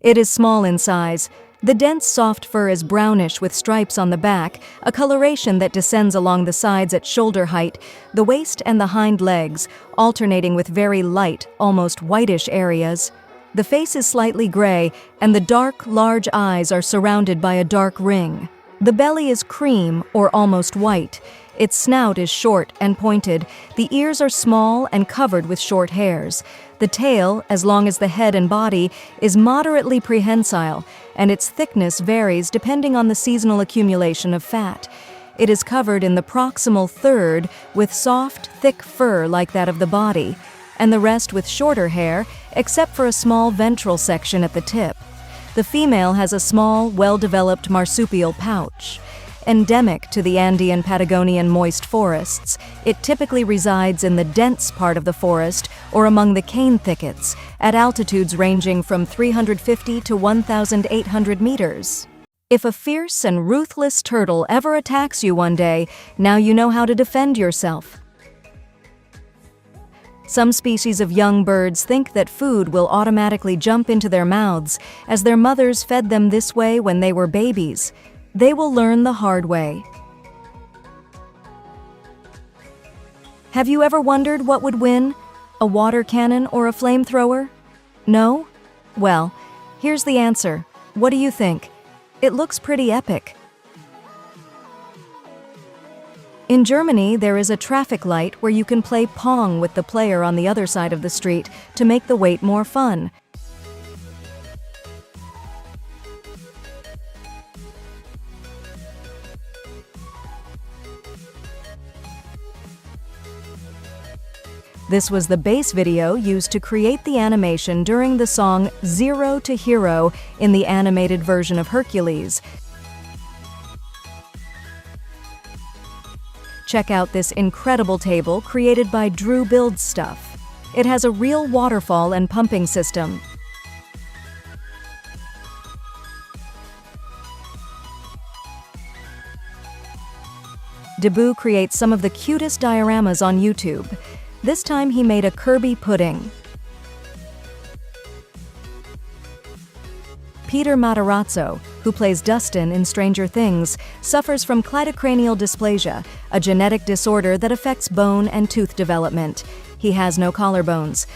It is small in size. The dense, soft fur is brownish with stripes on the back, a coloration that descends along the sides at shoulder height, the waist and the hind legs, alternating with very light, almost whitish areas. The face is slightly gray, and the dark, large eyes are surrounded by a dark ring. The belly is cream or almost white. Its snout is short and pointed. The ears are small and covered with short hairs. The tail, as long as the head and body, is moderately prehensile, and its thickness varies depending on the seasonal accumulation of fat. It is covered in the proximal third with soft, thick fur like that of the body, and the rest with shorter hair, except for a small ventral section at the tip. The female has a small, well-developed marsupial pouch. Endemic to the Andean Patagonian moist forests, it typically resides in the dense part of the forest or among the cane thickets, at altitudes ranging from 350 to 1,800 meters. If a fierce and ruthless turtle ever attacks you one day, now you know how to defend yourself. Some species of young birds think that food will automatically jump into their mouths, as their mothers fed them this way when they were babies. They will learn the hard way. Have you ever wondered what would win? A water cannon or a flamethrower? No? Well, here's the answer. What do you think? It looks pretty epic. In Germany, there is a traffic light where you can play Pong with the player on the other side of the street to make the wait more fun. This was the base video used to create the animation during the song Zero to Hero in the animated version of Hercules. Check out this incredible table created by Drew Build Stuff. It has a real waterfall and pumping system. Debu creates some of the cutest dioramas on YouTube. This time he made a Kirby pudding. Peter Matarazzo, who plays Dustin in Stranger Things, suffers from cleidocranial dysplasia, a genetic disorder that affects bone and tooth development. He has no collarbones.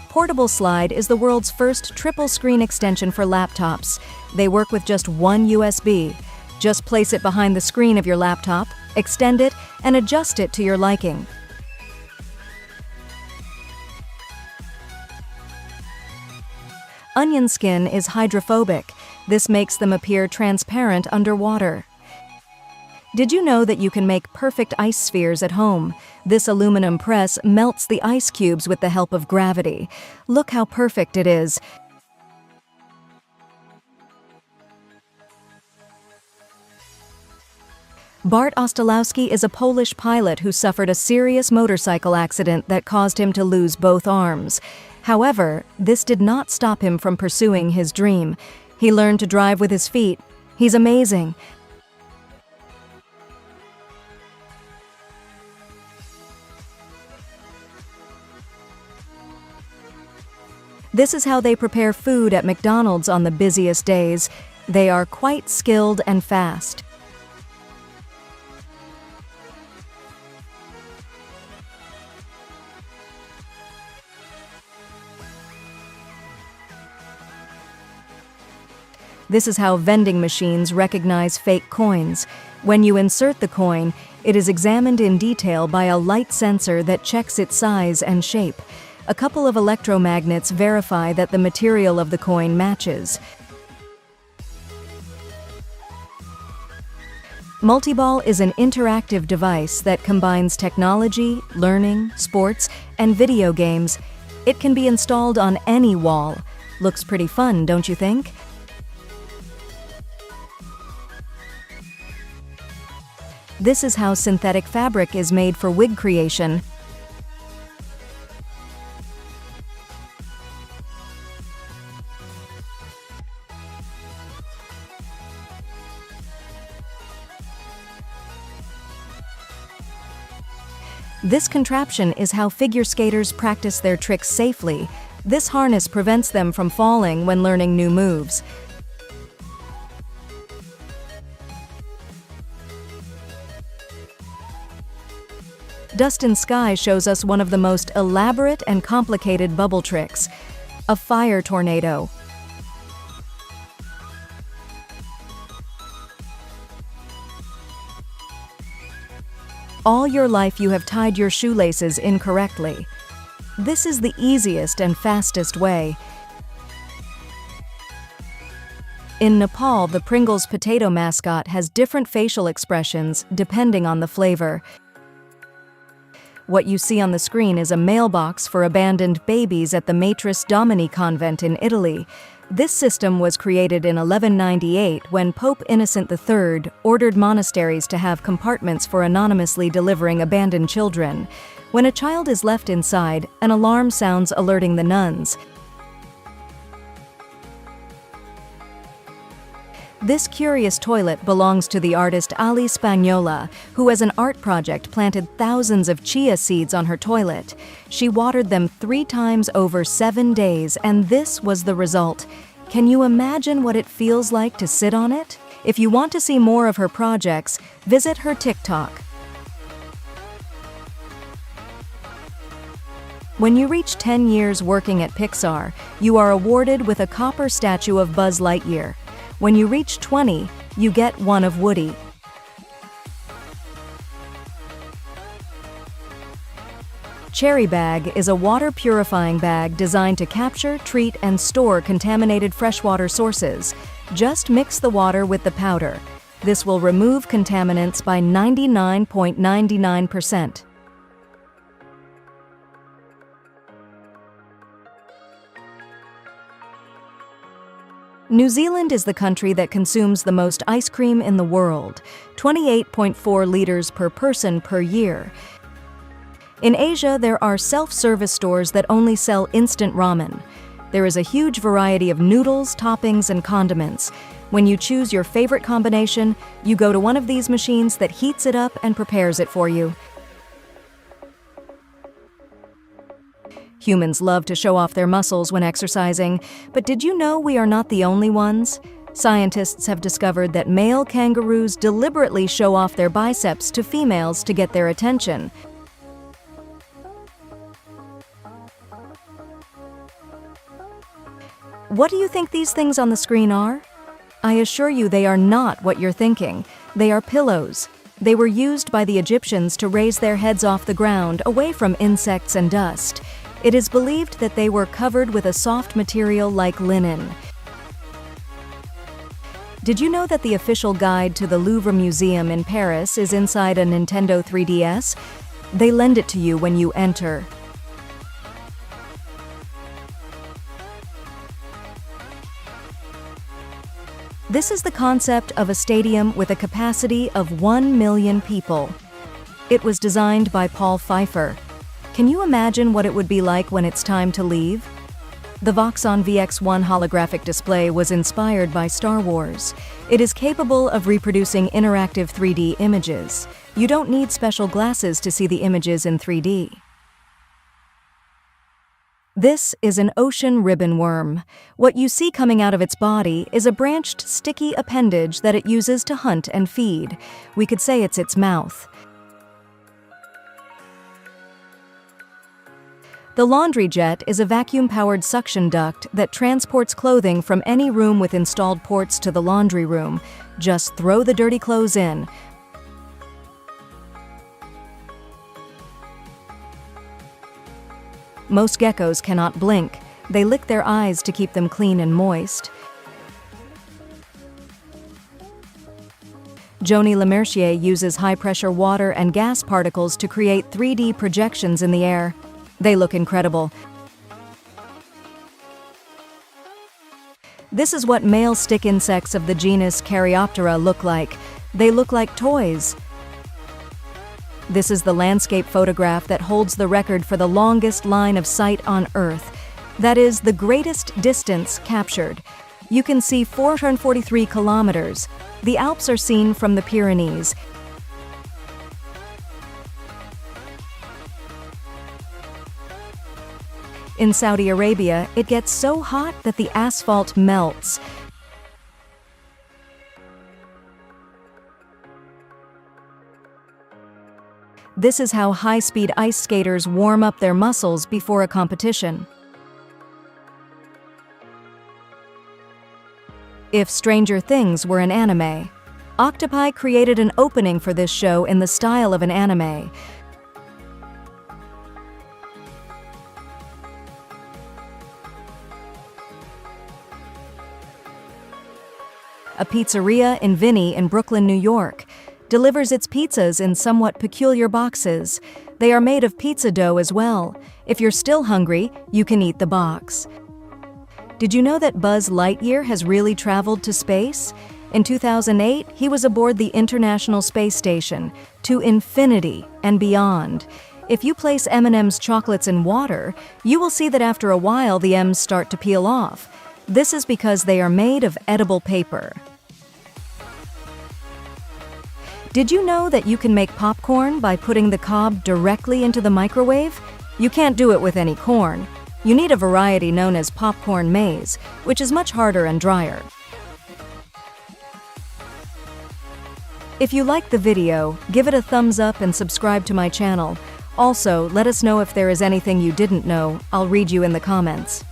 Portable Slide is the world's first triple-screen extension for laptops. They work with just one USB. Just place it behind the screen of your laptop, extend it, and adjust it to your liking. Onion skin is hydrophobic. This makes them appear transparent underwater. Did you know that you can make perfect ice spheres at home? This aluminum press melts the ice cubes with the help of gravity. Look how perfect it is. Bart Ostalowski is a Polish pilot who suffered a serious motorcycle accident that caused him to lose both arms. However, this did not stop him from pursuing his dream. He learned to drive with his feet. He's amazing. This is how they prepare food at McDonald's on the busiest days. They are quite skilled and fast. This is how vending machines recognize fake coins. When you insert the coin, it is examined in detail by a light sensor that checks its size and shape. A couple of electromagnets verify that the material of the coin matches. Multiball is an interactive device that combines technology, learning, sports, and video games. It can be installed on any wall. Looks pretty fun, don't you think? This is how synthetic fabric is made for wig creation. This contraption is how figure skaters practice their tricks safely. This harness prevents them from falling when learning new moves. Dustin Sky shows us one of the most elaborate and complicated bubble tricks, a fire tornado. All your life you have tied your shoelaces incorrectly. This is the easiest and fastest way. In Nepal, the Pringles potato mascot has different facial expressions depending on the flavor. What you see on the screen is a mailbox for abandoned babies at the Matris Domini convent in Italy. This system was created in 1198 when Pope Innocent III ordered monasteries to have compartments for anonymously delivering abandoned children. When a child is left inside, an alarm sounds alerting the nuns. This curious toilet belongs to the artist Ali Spagnola, who as an art project planted thousands of chia seeds on her toilet. She watered them 3 times over 7 days, and this was the result. Can you imagine what it feels like to sit on it? If you want to see more of her projects, visit her TikTok. When you reach 10 years working at Pixar, you are awarded with a copper statue of Buzz Lightyear. When you reach 20, you get one of Woody. Cherry Bag is a water purifying bag designed to capture, treat, and store contaminated freshwater sources. Just mix the water with the powder. This will remove contaminants by 99.99%. New Zealand is the country that consumes the most ice cream in the world, 28.4 liters per person per year. In Asia, there are self-service stores that only sell instant ramen. There is a huge variety of noodles, toppings, and condiments. When you choose your favorite combination, you go to one of these machines that heats it up and prepares it for you. Humans love to show off their muscles when exercising, but did you know we are not the only ones? Scientists have discovered that male kangaroos deliberately show off their biceps to females to get their attention. What do you think these things on the screen are? I assure you they are not what you're thinking. They are pillows. They were used by the Egyptians to raise their heads off the ground, away from insects and dust. It is believed that they were covered with a soft material like linen. Did you know that the official guide to the Louvre Museum in Paris is inside a Nintendo 3DS? They lend it to you when you enter. This is the concept of a stadium with a capacity of 1 million people. It was designed by Paul Pfeiffer. Can you imagine what it would be like when it's time to leave? The Voxon VX1 holographic display was inspired by Star Wars. It is capable of reproducing interactive 3D images. You don't need special glasses to see the images in 3D. This is an ocean ribbon worm. What you see coming out of its body is a branched, sticky appendage that it uses to hunt and feed. We could say it's its mouth. The laundry jet is a vacuum-powered suction duct that transports clothing from any room with installed ports to the laundry room. Just throw the dirty clothes in. Most geckos cannot blink. They lick their eyes to keep them clean and moist. Joni Lemercier uses high-pressure water and gas particles to create 3D projections in the air. They look incredible. This is what male stick insects of the genus Caryoptera look like. They look like toys. This is the landscape photograph that holds the record for the longest line of sight on Earth. That is the greatest distance captured. You can see 443 kilometers. The Alps are seen from the Pyrenees. In Saudi Arabia, it gets so hot that the asphalt melts. This is how high-speed ice skaters warm up their muscles before a competition. If Stranger Things were an anime, Octopi created an opening for this show in the style of an anime. A pizzeria in Vinny in Brooklyn, New York, delivers its pizzas in somewhat peculiar boxes. They are made of pizza dough as well. If you're still hungry, you can eat the box. Did you know that Buzz Lightyear has really traveled to space? In 2008, he was aboard the International Space Station, to infinity and beyond. If you place M&M's chocolates in water, you will see that after a while the M's start to peel off. This is because they are made of edible paper. Did you know that you can make popcorn by putting the cob directly into the microwave? You can't do it with any corn. You need a variety known as popcorn maize, which is much harder and drier. If you liked the video, give it a thumbs up and subscribe to my channel. Also, let us know if there is anything you didn't know. I'll read you in the comments.